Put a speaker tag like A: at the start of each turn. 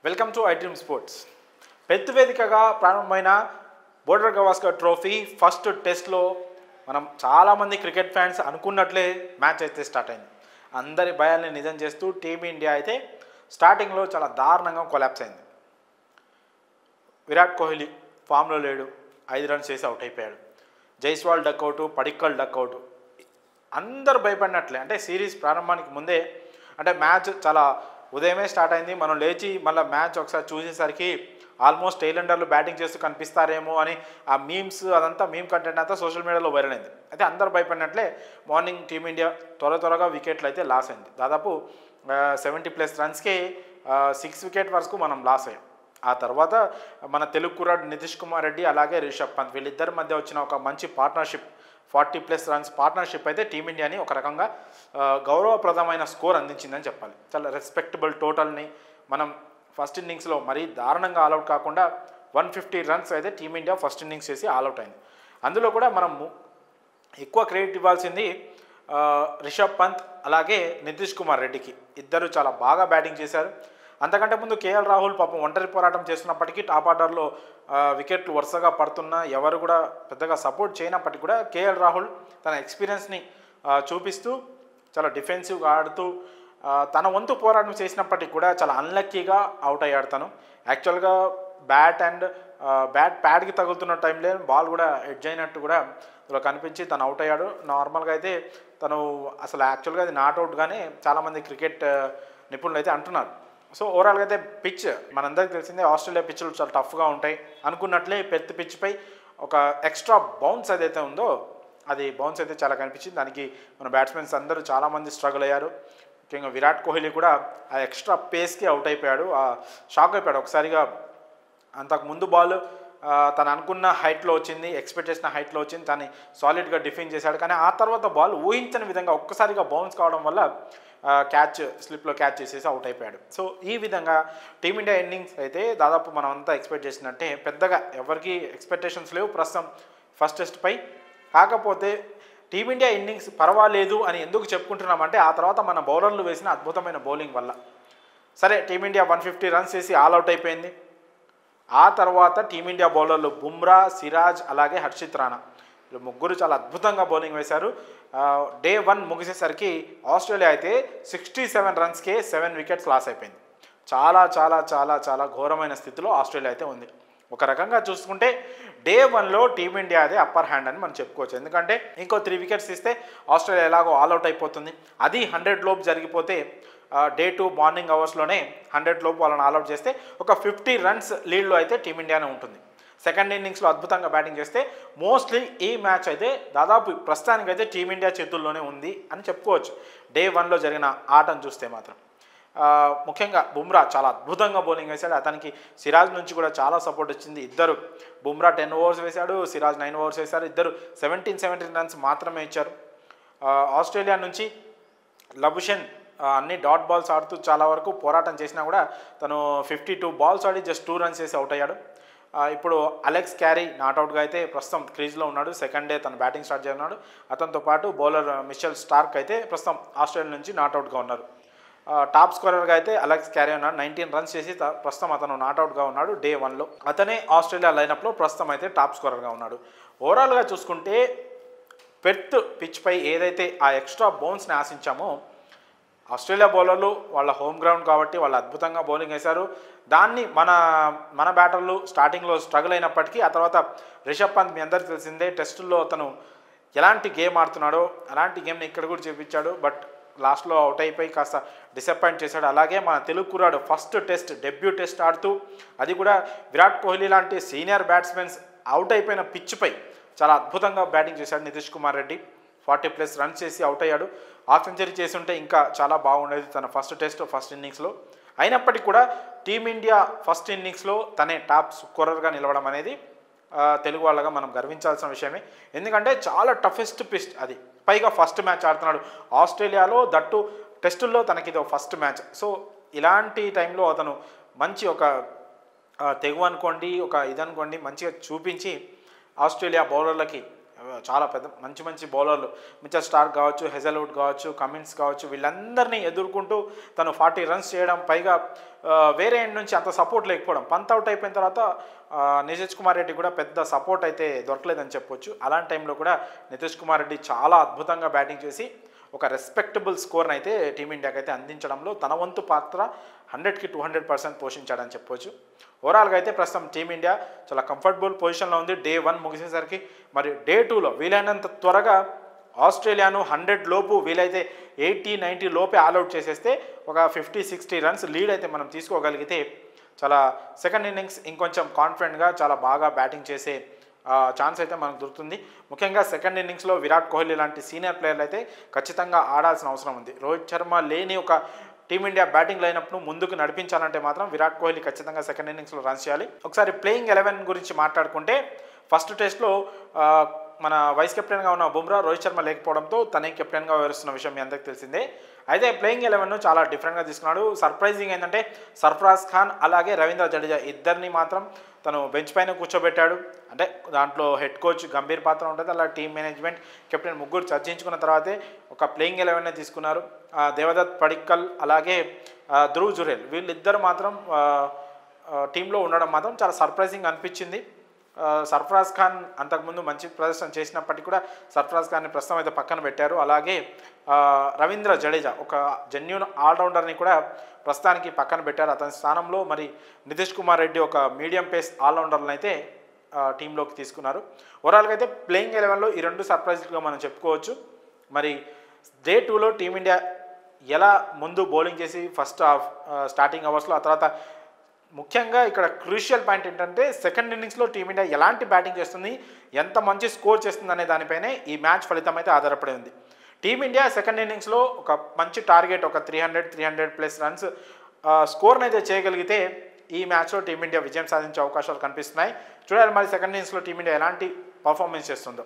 A: Welcome to I dream sports. పెద్ద వేదికగా ప్రారంభమైన బోర్డర్ గవాస్కర్ ట్రోఫీ ఫస్ట్ టెస్ట్లో మనం చాలామంది క్రికెట్ ఫ్యాన్స్ అనుకున్నట్లే మ్యాచ్ అయితే స్టార్ట్ అయింది. అందరి భయాల్ని నిజం చేస్తూ టీమిండియా అయితే స్టార్టింగ్లో చాలా దారుణంగా కొలాప్స్ అయింది. విరాట్ కోహ్లీ ఫామ్లో లేడు, 5 రన్స్ చేసి అవుట్ అయిపోయాడు. Jaiswal duck out, Padikkal duck out. అందరు భయపడినట్లే. అంటే సిరీస్ ప్రారంభానికి ముందే అంటే మ్యాచ్ చాలా ఉదయమే స్టార్ట్ అయింది. మనం లేచి మళ్ళీ మ్యాచ్ ఒకసారి చూసేసరికి ఆల్మోస్ట్ టైలెండర్లు బ్యాటింగ్ చేస్తూ కనిపిస్తారేమో అని ఆ మీమ్స్ అదంతా మీమ్ కంటెంట్ అంతా సోషల్ మీడియాలో వైరల్ అయింది. అయితే అందరు భయపడినట్లే మార్నింగ్ టీమిండియా త్వరగా వికెట్లు అయితే లాస్ అయింది. దాదాపు 70+ రన్స్కి 6 వికెట్ వరకు మనం లాస్ అయ్యాం. ఆ తర్వాత మన తెలుగు కుర్రాడు నితీష్ కుమార్ రెడ్డి అలాగే రిషబ్ పంత్ వీళ్ళిద్దరి మధ్య వచ్చిన ఒక మంచి పార్ట్నర్షిప్ 40+ రన్స్ పార్ట్నర్షిప్ అయితే టీమిండియాని ఒక రకంగా గౌరవప్రదమైన స్కోర్ అందించిందని చెప్పాలి. చాలా రెస్పెక్టబుల్ టోటల్ని మనం ఫస్ట్ ఇన్నింగ్స్లో మరీ దారుణంగా ఆల్అవుట్ కాకుండా 150 రన్స్ అయితే టీమిండియా ఫస్ట్ ఇన్నింగ్స్ చేసి ఆల్అవుట్ అయింది. అందులో కూడా మనం ఎక్కువ క్రెడిట్ ఇవ్వాల్సింది రిషబ్ పంత్ అలాగే నితీష్ కుమార్ రెడ్డికి. ఇద్దరు చాలా బాగా బ్యాటింగ్ చేశారు. అంతకంటే ముందు కేఎల్ రాహుల్ పాపం ఒంటరి పోరాటం చేస్తున్నప్పటికీ టాప్ ఆర్డర్లో వికెట్లు వరుసగా పడుతున్నా ఎవరు కూడా పెద్దగా సపోర్ట్ చేయనప్పటికీ కూడా కేఎల్ రాహుల్ తన ఎక్స్పీరియన్స్ని చూపిస్తూ చాలా డిఫెన్సివ్గా ఆడుతూ తన వంతు పోరాటం చేసినప్పటికీ కూడా చాలా అన్లక్కీగా అవుట్ అయ్యాడు. తను యాక్చువల్గా బ్యాట్ ప్యాడ్కి తగులుతున్న టైంలో బాల్ కూడా ఎడ్జ్ అయినట్టు కూడా కనిపించి తను అవుట్ అయ్యాడు. నార్మల్గా అయితే తను అసలు యాక్చువల్గా అది నాట్అవుట్గానే చాలామంది క్రికెట్ నిపుణులు అయితే అంటున్నారు. సో ఓవరాల్గా అయితే పిచ్ మనందరికీ తెలిసిందే, ఆస్ట్రేలియా పిచ్లు చాలా టఫ్గా ఉంటాయి. అనుకున్నట్లే పెద్ద పిచ్పై ఒక ఎక్స్ట్రా బౌన్స్ ఏదైతే ఉందో అది బౌన్స్ అయితే చాలా కనిపించింది. దానికి మన బ్యాట్స్మెన్స్ అందరూ చాలామంది స్ట్రగుల్ అయ్యారు. ముఖ్యంగా విరాట్ కోహ్లీ కూడా ఆ ఎక్స్ట్రా పేస్కి అవుట్ అయిపోయాడు. షాక్ అయిపోయాడు ఒకసారిగా. అంతకు ముందు బాల్ తను అనుకున్న హైట్లో వచ్చింది, ఎక్స్పెక్ట్ చేసిన హైట్లో వచ్చింది, తను సాలిడ్గా డిఫెండ్ చేశాడు. కానీ ఆ తర్వాత బాల్ ఊహించని విధంగా ఒక్కసారిగా బౌన్స్ కావడం వల్ల స్లిప్లో క్యాచ్ చేసేసి అవుట్ అయిపోయాడు. సో ఈ విధంగా టీమిండియా ఇన్నింగ్స్ అయితే దాదాపు మనం అంతా ఎక్స్పెక్ట్ చేసినట్టే పెద్దగా ఎవరికి ఎక్స్పెక్టేషన్స్ లేవు ప్రస్తుతం ఫస్ట్ టెస్ట్పై. కాకపోతే టీమిండియా ఇన్నింగ్స్ పర్వాలేదు అని ఎందుకు చెప్పుకుంటున్నామంటే ఆ తర్వాత మన బౌలర్లు వేసిన అద్భుతమైన బౌలింగ్ వల్ల. సరే టీమిండియా 150 రన్స్ చేసి ఆల్అవుట్ అయిపోయింది. ఆ తర్వాత టీమిండియా బౌలర్లు బుమ్రా, సిరాజ్ అలాగే హర్షిత్ రాణా వీళ్ళు ముగ్గురు చాలా అద్భుతంగా బౌలింగ్ వేశారు. డే 1 ముగిసేసరికి ఆస్ట్రేలియా అయితే 67 రన్స్కే 7 వికెట్స్ లాస్ అయిపోయింది. చాలా చాలా చాలా చాలా ఘోరమైన స్థితిలో ఆస్ట్రేలియా అయితే ఉంది. ఒక రకంగా చూసుకుంటే డే 1లో టీమిండియా అదే అప్పర్ హ్యాండ్ అని మనం చెప్పుకోవచ్చు. ఎందుకంటే ఇంకో 3 వికెట్స్ ఇస్తే ఆస్ట్రేలియా ఎలాగో ఆల్అవుట్ అయిపోతుంది. అది 100 లోపు జరిగిపోతే డే 2 మార్నింగ్ అవర్స్లోనే 100 లోపు వాళ్ళని ఆల్అవుట్ చేస్తే ఒక 50 రన్స్ లీడ్లో అయితే టీమిండియానే ఉంటుంది. సెకండ్ ఇన్నింగ్స్లో అద్భుతంగా బ్యాటింగ్ చేస్తే మోస్ట్లీ ఈ మ్యాచ్ అయితే దాదాపు ప్రస్తుతానికైతే టీమిండియా చేతుల్లోనే ఉంది అని చెప్పుకోవచ్చు. డే 1లో జరిగిన ఆటను చూస్తే మాత్రం ముఖ్యంగా బుమ్రా చాలా అద్భుతంగా బౌలింగ్ వేశాడు. అతనికి సిరాజ్ నుంచి కూడా చాలా సపోర్ట్ వచ్చింది. ఇద్దరు బుమ్రా 10 ఓవర్స్ వేశాడు, సిరాజ్ 9 ఓవర్స్ వేశారు. ఇద్దరు 17 రన్స్ మాత్రమే ఇచ్చారు. ఆస్ట్రేలియా నుంచి లబుషెన్ అన్ని డాట్ బాల్స్ ఆడుతూ చాలా వరకు పోరాటం చేసినా కూడా తను 52 బాల్స్ ఆడి జస్ట్ 2 రన్స్ చేసి అవుట్ అయ్యాడు. ఇప్పుడు అలెక్స్ క్యారీ నాట్అవుట్గా అయితే ప్రస్తుతం క్రీజ్లో ఉన్నాడు. సెకండ్ డే తను బ్యాటింగ్ స్టార్ట్ చేస్తున్నాడు. అతనితో పాటు బౌలర్ మిచెల్ స్టార్క్ అయితే ప్రస్తుతం ఆస్ట్రేలియా నుంచి నాట్అవుట్గా ఉన్నారు. టాప్ స్కోరర్గా అయితే అలెక్స్ క్యారీ ఉన్నాడు. 19 రన్స్ చేసి ప్రస్తుతం అతను నాట్అవుట్గా ఉన్నాడు. డే 1లో అతనే ఆస్ట్రేలియా లైనప్లో ప్రస్తుతం అయితే టాప్ స్కోరర్గా ఉన్నాడు. ఓవరాల్గా చూసుకుంటే పెర్త్ పిచ్పై ఏదైతే ఆ ఎక్స్ట్రా బౌన్స్ని ఆశించామో ఆస్ట్రేలియా బౌలర్లు వాళ్ళ హోమ్ గ్రౌండ్ కాబట్టి వాళ్ళు అద్భుతంగా బౌలింగ్ వేశారు. దాన్ని మన బ్యాటర్లు స్టార్టింగ్లో స్ట్రగుల్ అయినప్పటికీ ఆ తర్వాత రిషబ్ పంత్ మీ అందరికీ తెలిసిందే టెస్టుల్లో అతను ఎలాంటి గేమ్ ఆడుతున్నాడో అలాంటి గేమ్ని ఇక్కడ కూడా చూపించాడు. బట్ లాస్ట్లో అవుట్ అయిపోయి కాస్త డిసప్పాయింట్ చేశాడు. అలాగే మన తెలుగు కుర్రాడు ఫస్ట్ టెస్ట్ డెబ్యూ టెస్ట్ ఆడుతూ అది కూడా విరాట్ కోహ్లీ లాంటి సీనియర్ బ్యాట్స్మెన్స్ అవుట్ అయిపోయిన పిచ్పై చాలా అద్భుతంగా బ్యాటింగ్ చేశాడు నితీష్ కుమార్ రెడ్డి. 40+ రన్స్ చేసి అవుట్ అయ్యాడు. హాఫ్ సెంచరీ చేసి ఉంటే ఇంకా చాలా బాగుండేది తన ఫస్ట్ ఇన్నింగ్స్లో. అయినప్పటికీ కూడా టీమిండియా ఫస్ట్ ఇన్నింగ్స్లో తనే టాప్ స్కోరర్గా నిలవడం అనేది తెలుగు వాళ్ళగా మనం గర్వించాల్సిన విషయమే. ఎందుకంటే చాలా టఫెస్ట్ పిచ్ అది, పైగా ఫస్ట్ మ్యాచ్ ఆడుతున్నాడు ఆస్ట్రేలియాలో, దట్టు టెస్టుల్లో తనకి ఇది ఫస్ట్ మ్యాచ్. సో ఇలాంటి టైంలో అతను మంచి ఒక తెగు అనుకోండి ఒక ఇదనుకోండి మంచిగా చూపించి ఆస్ట్రేలియా బౌలర్లకి చాలా పెద్ద మంచి బౌలర్లు మిచెల్ స్టార్క్ కావచ్చు, హెజల్వుడ్ కావచ్చు, కమిన్స్ కావచ్చు, వీళ్ళందరినీ ఎదుర్కొంటూ తను 40 రన్స్ చేయడం, పైగా వేరే ఎండ్ నుంచి అంత సపోర్ట్ లేకపోవడం. పంత్ అవుట్ అయిపోయిన తర్వాత నితీష్ కుమార్ రెడ్డి కూడా పెద్ద సపోర్ట్ అయితే దొరకలేదని చెప్పొచ్చు. అలాంటి టైంలో కూడా నితీష్ కుమార్ రెడ్డి చాలా అద్భుతంగా బ్యాటింగ్ చేసి ఒక రెస్పెక్టబుల్ స్కోర్ని అయితే టీమిండియాకి అయితే అందించడంలో తన వంతు పాత్ర 100కి 200% పోషించాడని చెప్పొచ్చు. ఓవరాల్గా అయితే ప్రస్తుతం టీమిండియా చాలా కంఫర్టబుల్ పొజిషన్లో ఉంది. డే 1 ముగిసేసరికి మరి డే 2లో వీలైనంత త్వరగా ఆస్ట్రేలియాను 100 లోపు, వీలైతే 80-90 లోపే ఆల్అవుట్ చేసేస్తే ఒక 50-60 రన్స్ లీడ్ అయితే మనం తీసుకోగలిగితే చాలా సెకండ్ ఇన్నింగ్స్ ఇంకొంచెం కాన్ఫిడెంట్గా చాలా బాగా బ్యాటింగ్ చేసే ఛాన్స్ అయితే మనకు దొరుకుతుంది. ముఖ్యంగా సెకండ్ ఇన్నింగ్స్లో విరాట్ కోహ్లీ లాంటి సీనియర్ ప్లేయర్లు అయితే ఖచ్చితంగా ఆడాల్సిన అవసరం ఉంది. రోహిత్ శర్మ లేని ఒక టీమిండియా బ్యాటింగ్ లైనప్ను ముందుకు నడిపించాలంటే మాత్రం విరాట్ కోహ్లీ ఖచ్చితంగా సెకండ్ ఇన్నింగ్స్లో రన్స్ చేయాలి. ఒకసారి ప్లేయింగ్ 11 గురించి మాట్లాడుకుంటే ఫస్ట్ టెస్ట్లో మన వైస్ కెప్టెన్గా ఉన్న బుమ్రా, రోహిత్ శర్మ లేకపోవడంతో తనే కెప్టెన్గా వ్యవహరిస్తున్న విషయం మీ అందరికీ తెలిసిందే. అయితే ప్లేయింగ్ 11ను చాలా డిఫరెంట్గా తీసుకున్నాడు. సర్ప్రైజింగ్ ఏంటంటే సర్ఫరాజ్ ఖాన్ అలాగే రవీంద్ర జడేజా ఇద్దరిని మాత్రం తను బెంచ్ పైన కూర్చోబెట్టాడు. అంటే దాంట్లో హెడ్ కోచ్ గంభీర్ పాత్ర ఉంటుంది, అలా టీమ్ మేనేజ్మెంట్, కెప్టెన్ ముగ్గురు చర్చించుకున్న తర్వాతే ఒక ప్లేయింగ్ 11నే తీసుకున్నారు. దేవదత్ పడిక్కల్ అలాగే ధ్రువ్ జురేల్ వీళ్ళిద్దరు మాత్రం టీంలో ఉండడం మాత్రం చాలా సర్ప్రైజింగ్ అనిపించింది. సర్ఫరాజ్ ఖాన్ అంతకుముందు మంచి ప్రదర్శన చేసినప్పటికీ కూడా సర్ఫరాజ్ ఖాన్ని ప్రస్తుతం అయితే పక్కన పెట్టారు. అలాగే రవీంద్ర జడేజా ఒక జెన్యూన్ ఆల్రౌండర్ని కూడా ప్రస్తుతానికి పక్కన పెట్టారు. అతని స్థానంలో మరి నితీష్ కుమార్ రెడ్డి ఒక మీడియం పేస్ ఆల్రౌండర్ని అయితే టీంలోకి తీసుకున్నారు. ఓవరాల్గా అయితే ప్లేయింగ్ 11లో ఈ రెండు సర్ప్రైజ్గా మనం చెప్పుకోవచ్చు. మరి డే 2లో టీమిండియా ఎలా ముందు బౌలింగ్ చేసి ఫస్ట్ హాఫ్ స్టార్టింగ్ అవర్స్లో, ఆ తర్వాత ముఖ్యంగా ఇక్కడ క్రూషియల్ పాయింట్ ఏంటంటే సెకండ్ ఇన్నింగ్స్లో టీమిండియా ఎలాంటి బ్యాటింగ్ చేస్తుంది, ఎంత మంచి స్కోర్ చేస్తుంది అనే దానిపైనే ఈ మ్యాచ్ ఫలితం అయితే ఆధారపడి ఉంది. టీమిండియా సెకండ్ ఇన్నింగ్స్లో ఒక మంచి టార్గెట్ ఒక 300+ రన్స్ స్కోర్ని అయితే చేయగలిగితే ఈ మ్యాచ్లో టీమిండియా విజయం సాధించే అవకాశాలు కనిపిస్తున్నాయి. చూడాలి మరి సెకండ్ ఇన్నింగ్స్లో టీమిండియా ఎలాంటి పర్ఫార్మెన్స్ చేస్తుందో.